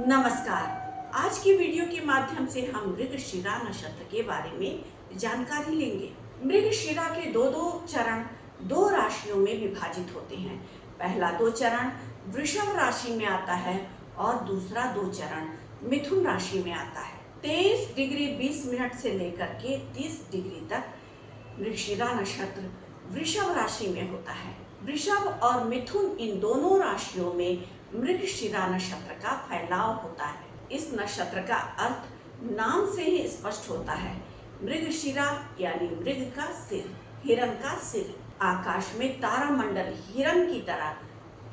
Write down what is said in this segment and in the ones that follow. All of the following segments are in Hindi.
नमस्कार। आज की वीडियो के माध्यम से हम मृगशिरा नक्षत्र के बारे में जानकारी लेंगे। मृगशिरा के दो चरण दो राशियों में विभाजित होते हैं। पहला दो चरण वृषभ राशि में आता है और दूसरा दो चरण मिथुन राशि में आता है। 23 डिग्री 20 मिनट से लेकर के 30 डिग्री तक मृगशिरा नक्षत्र वृषभ राशि में होता है। वृषभ और मिथुन इन दोनों राशियों में मृगशिरा नक्षत्र का फैलाव होता है। इस नक्षत्र का अर्थ नाम से ही स्पष्ट होता है। मृगशिरा यानी मृग का सिर, हिरण का सिर। आकाश में तारा मंडल हिरण की तरह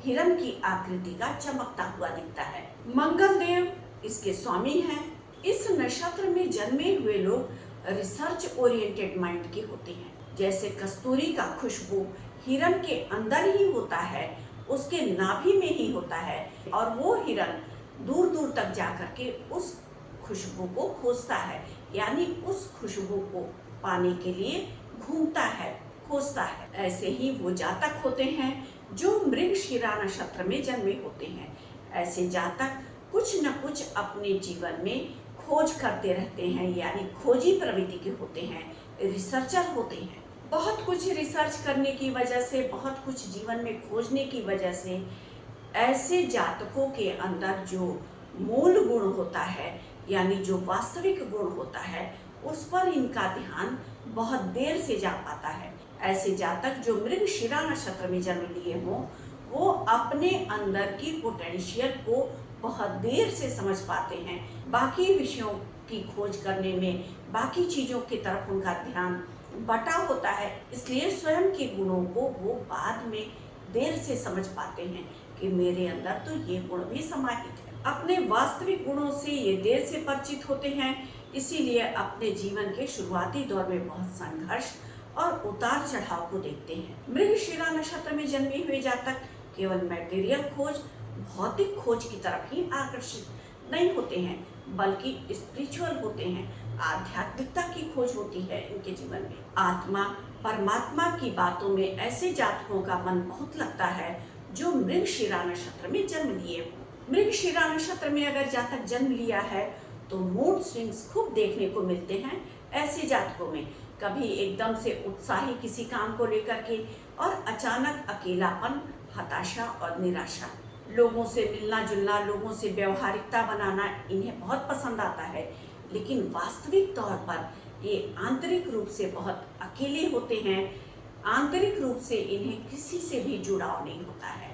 हिरण की आकृति का चमकता हुआ दिखता है। मंगल देव इसके स्वामी हैं। इस नक्षत्र में जन्मे हुए लोग रिसर्च ओरिएंटेड माइंड के होते हैं। जैसे कस्तूरी का खुशबू हिरण के अंदर ही होता है, उसके नाभि में ही होता है और वो हिरण दूर दूर तक जाकर के उस खुशबू को खोजता है, यानी उस खुशबू को पाने के लिए घूमता है, खोजता है। ऐसे ही वो जातक होते हैं जो मृगशिरा नक्षत्र में जन्मे होते हैं। ऐसे जातक कुछ न कुछ अपने जीवन में खोज करते रहते हैं, यानी खोजी प्रवृत्ति के होते हैं, रिसर्चर होते हैं। बहुत कुछ रिसर्च करने की वजह से, बहुत कुछ जीवन में खोजने की वजह से ऐसे जातकों के अंदर जो मूल गुण होता है, यानी जो वास्तविक गुण होता है, उस पर इनका ध्यान बहुत देर से जा पाता है। ऐसे जातक जो मृगशिरा नक्षत्र में जन्म लिए हों, वो अपने अंदर की पोटेंशियल को बहुत देर से समझ पाते हैं। बाकी विषयों की खोज करने में, बाकी चीजों की तरफ उनका ध्यान बटा होता है, इसलिए स्वयं के गुणों को वो बाद में देर से समझ पाते हैं कि मेरे अंदर तो ये गुण भी समाहित है। अपने वास्तविक गुणों से ये देर से परिचित होते हैं, इसीलिए अपने जीवन के शुरुआती दौर में बहुत संघर्ष और उतार चढ़ाव को देखते हैं। मृगशिरा नक्षत्र में जन्मे हुए जातक केवल मटेरियल खोज, भौतिक खोज की तरफ ही आकर्षित नहीं होते हैं, बल्कि स्पिरिचुअल होते हैं। आध्यात्मिकता की खोज होती है इनके जीवन में। आत्मा परमात्मा की बातों में ऐसे जातकों का मन बहुत लगता है जो मृगशिरा नक्षत्र में जन्म लिए हों। मृगशिरा नक्षत्र में अगर जातक जन्म लिया है तो मूड स्विंग्स खूब देखने को मिलते हैं ऐसे जातकों में। कभी एकदम से उत्साही किसी काम को लेकर के, और अचानक अकेलापन, हताशा और निराशा। लोगों से मिलना जुलना, लोगों से व्यवहारिकता बनाना इन्हें बहुत पसंद आता है, लेकिन वास्तविक तौर पर ये आंतरिक रूप से बहुत अकेले होते हैं। आंतरिक रूप से इन्हें किसी से भी जुड़ाव नहीं होता है,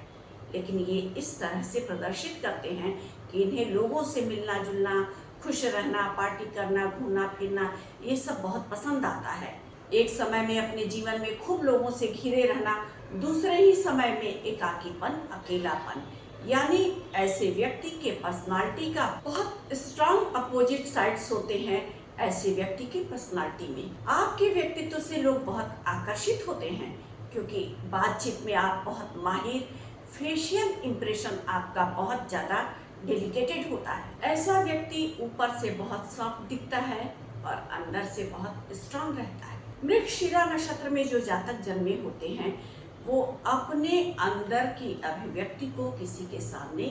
लेकिन ये इस तरह से प्रदर्शित करते हैं कि इन्हें लोगों से मिलना जुलना, खुश रहना, पार्टी करना, घूमना फिरना, ये सब बहुत पसंद आता है। एक समय में अपने जीवन में खूब लोगों से घिरे रहना, दूसरे ही समय में एकाकीपन, अकेलापन। यानी ऐसे व्यक्ति के पर्सनालिटी का बहुत स्ट्रांग अपोजिट साइड्स होते हैं। ऐसे व्यक्ति की पर्सनालिटी में आपके व्यक्तित्व से लोग बहुत आकर्षित होते हैं, क्योंकि बातचीत में आप बहुत माहिर, फेशियल इंप्रेशन आपका बहुत ज्यादा डेलिकेटेड होता है। ऐसा व्यक्ति ऊपर से बहुत सॉफ्ट दिखता है और अंदर से बहुत स्ट्रांग रहता है। मृगशिरा नक्षत्र में जो जातक जन्मे होते हैं वो अपने अंदर की अभिव्यक्ति को किसी के सामने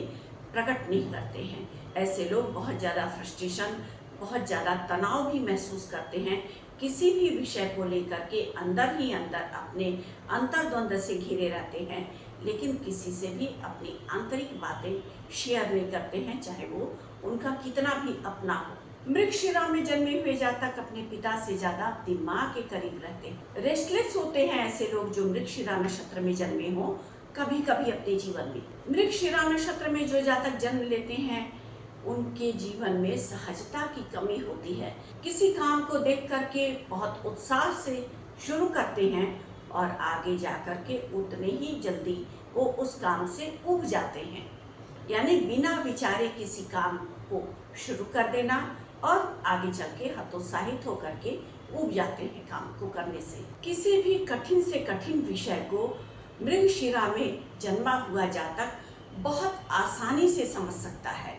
प्रकट नहीं करते हैं। ऐसे लोग बहुत ज़्यादा फ्रस्ट्रेशन, बहुत ज़्यादा तनाव भी महसूस करते हैं। किसी भी विषय को लेकर के अंदर ही अंदर अपने अंतर्द्वंद से घिरे रहते हैं, लेकिन किसी से भी अपनी आंतरिक बातें शेयर नहीं करते हैं, चाहे वो उनका कितना भी अपना हो। मृगशिरा में जन्मे हुए जातक अपने पिता से ज्यादा अपनी माँ के करीब रहते हैं। रेस्टलेस होते हैं ऐसे लोग जो मृगशिरा नक्षत्र में जन्मे हों कभी कभी अपने जीवन में। मृगशिरा नक्षत्र में जो जातक जन्म लेते हैं उनके जीवन में सहजता की कमी होती है। किसी काम को देख करके बहुत उत्साह से शुरू करते हैं और आगे जाकर के उतने ही जल्दी वो उस काम से उब जाते हैं। यानी बिना विचारे किसी काम को शुरू कर देना और आगे चल के हतोत्साहित होकर के उब जाते हैं काम को करने से। किसी भी कठिन से कठिन विषय को मृगशिरा में जन्मा हुआ जातक बहुत आसानी से समझ सकता है।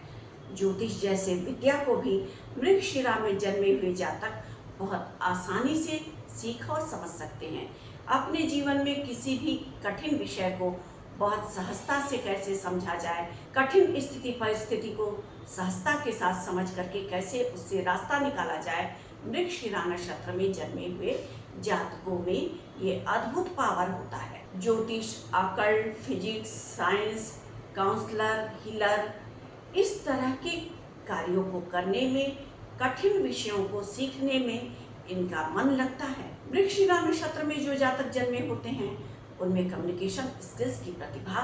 ज्योतिष जैसे विद्या को भी मृगशिरा में जन्मे हुए जातक बहुत आसानी से सीख और समझ सकते हैं। अपने जीवन में किसी भी कठिन विषय को बहुत सहजता से कैसे समझा जाए, कठिन स्थिति परिस्थिति को सहजता के साथ समझ करके कैसे उससे रास्ता निकाला जाए, मृगशिरा नक्षत्र में जन्मे हुए जातकों में ये अद्भुत पावर होता है। ज्योतिष, occult, physics, science, counsellor, healer, इस तरह के कार्यों को करने में, कठिन विषयों को सीखने में इनका मन लगता है। मृगशिरा नक्षत्र में जो जातक जन्मे होते हैं उनमें कम्युनिकेशन स्किल्स की प्रतिभा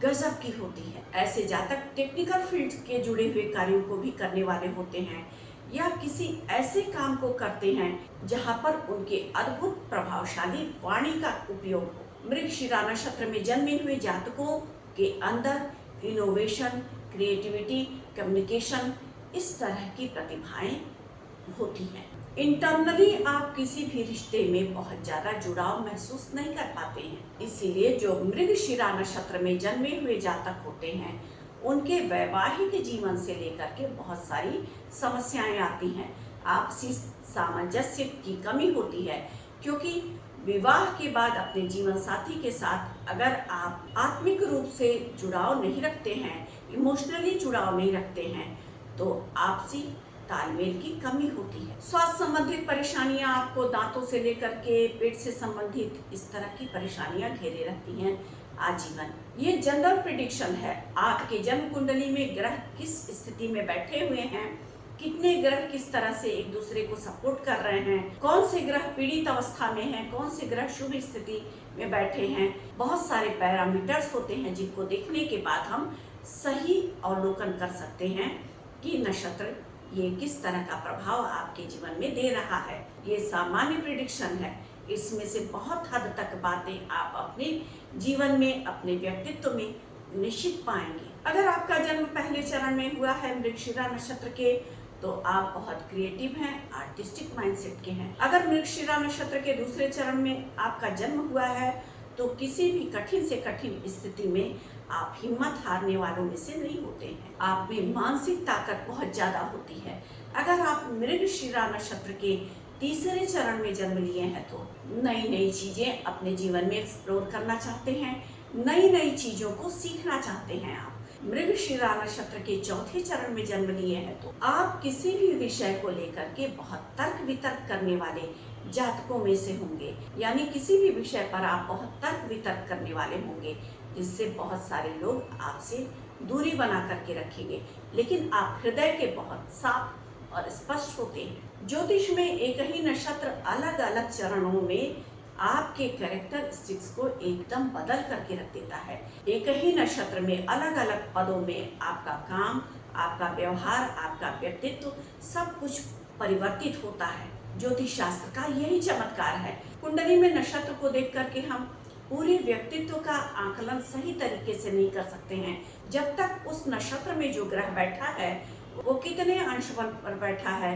गजब की होती है। ऐसे जातक टेक्निकल फील्ड के जुड़े हुए कार्यों को भी करने वाले होते हैं या किसी ऐसे काम को करते हैं जहां पर उनके अद्भुत प्रभावशाली वाणी का उपयोग हो। मृगशिरा नक्षत्र में जन्मे हुए जातकों के अंदर इनोवेशन, क्रिएटिविटी, कम्युनिकेशन, इस तरह की प्रतिभाएं होती हैं। इंटरनली आप किसी भी रिश्ते में बहुत ज्यादा जुड़ाव महसूस नहीं कर पाते हैं। इसीलिए जो मृगशिरा नक्षत्र में जन्मे हुए जातक होते हैं उनके वैवाहिक जीवन से लेकर के बहुत सारी समस्याएं आती हैं। आपसी सामंजस्य की कमी होती है, क्योंकि विवाह के बाद अपने जीवन साथी के साथ अगर आप आत्मिक रूप से जुड़ाव नहीं रखते हैं, इमोशनली जुड़ाव नहीं रखते हैं, तो आपसी तालमेल की कमी होती है। स्वास्थ्य संबंधित परेशानियां आपको दांतों से लेकर के पेट से संबंधित इस तरह की परेशानियां घेरे रहती हैं आजीवन। ये जनरल प्रेडिक्शन है। आपके जन्म कुंडली में ग्रह किस स्थिति में बैठे हुए हैं, कितने ग्रह किस तरह से एक दूसरे को सपोर्ट कर रहे हैं, कौन से ग्रह पीड़ित अवस्था में हैं, कौन से ग्रह शुभ स्थिति में बैठे हैं, बहुत सारे पैरामीटर्स होते हैं जिनको देखने के बाद हम सही अवलोकन कर सकते हैं कि नक्षत्र ये किस तरह का प्रभाव आपके जीवन में दे रहा है। ये सामान्य प्रेडिक्शन है। इसमें से बहुत हद तक बातें आप अपने जीवन में, अपने व्यक्तित्व में निश्चित पाएंगे। अगर आपका जन्म पहले चरण में हुआ है मृगशिरा नक्षत्र के, तो आप बहुत क्रिएटिव हैं, आर्टिस्टिक माइंडसेट के हैं। अगर मृगशिरा नक्षत्र के दूसरे चरण में आपका जन्म हुआ है तो किसी भी कठिन से कठिन स्थिति में आप हिम्मत हारने वालों में से नहीं होते हैं। आप में मानसिक ताकत बहुत ज्यादा होती है। अगर आप मृगशिरा नक्षत्र के तीसरे चरण में जन्म लिए हैं तो नई नई चीजें अपने जीवन में एक्सप्लोर करना चाहते हैं, नई नई चीजों को सीखना चाहते हैं। आप मृगशिरा नक्षत्र के चौथे चरण में जन्म लिए हैं तो आप किसी भी विषय को लेकर के बहुत तर्क वितर्क करने वाले जातकों में से होंगे। यानी किसी भी विषय पर आप बहुत तर्क वितर्क करने वाले होंगे, जिससे बहुत सारे लोग आपसे दूरी बना करके रखेंगे। लेकिन आप हृदय के बहुत साफ और स्पष्ट होते हैं। ज्योतिष में एक ही नक्षत्र अलग अलग चरणों में आपके कैरेक्टरिस्टिक्स को एकदम बदल करके रख देता है। एक ही नक्षत्र में अलग अलग पदों में आपका काम, आपका व्यवहार, आपका व्यक्तित्व सब कुछ परिवर्तित होता है। ज्योतिष शास्त्र का यही चमत्कार है। कुंडली में नक्षत्र को देख करके हम पूरे व्यक्तित्व का आकलन सही तरीके से नहीं कर सकते हैं। जब तक उस नक्षत्र में जो ग्रह बैठा है वो कितने अंश बल पर बैठा है,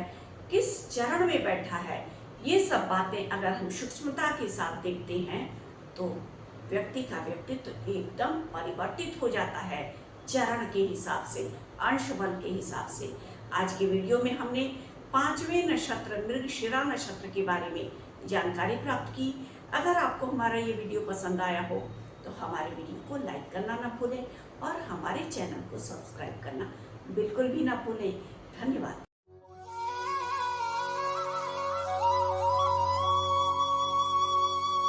किस चरण में बैठा है, ये सब बातें अगर हम सूक्ष्मता के साथ देखते हैं तो व्यक्ति का व्यक्तित्व एकदम परिवर्तित हो जाता है चरण के हिसाब से, अंश बल के हिसाब से। आज के वीडियो में हमने 5वें नक्षत्र मृगशिरा नक्षत्र के बारे में जानकारी प्राप्त की। अगर आपको हमारा ये वीडियो पसंद आया हो तो हमारे वीडियो को लाइक करना ना भूलें और हमारे चैनल को सब्सक्राइब करना बिल्कुल भी ना भूलें। धन्यवाद।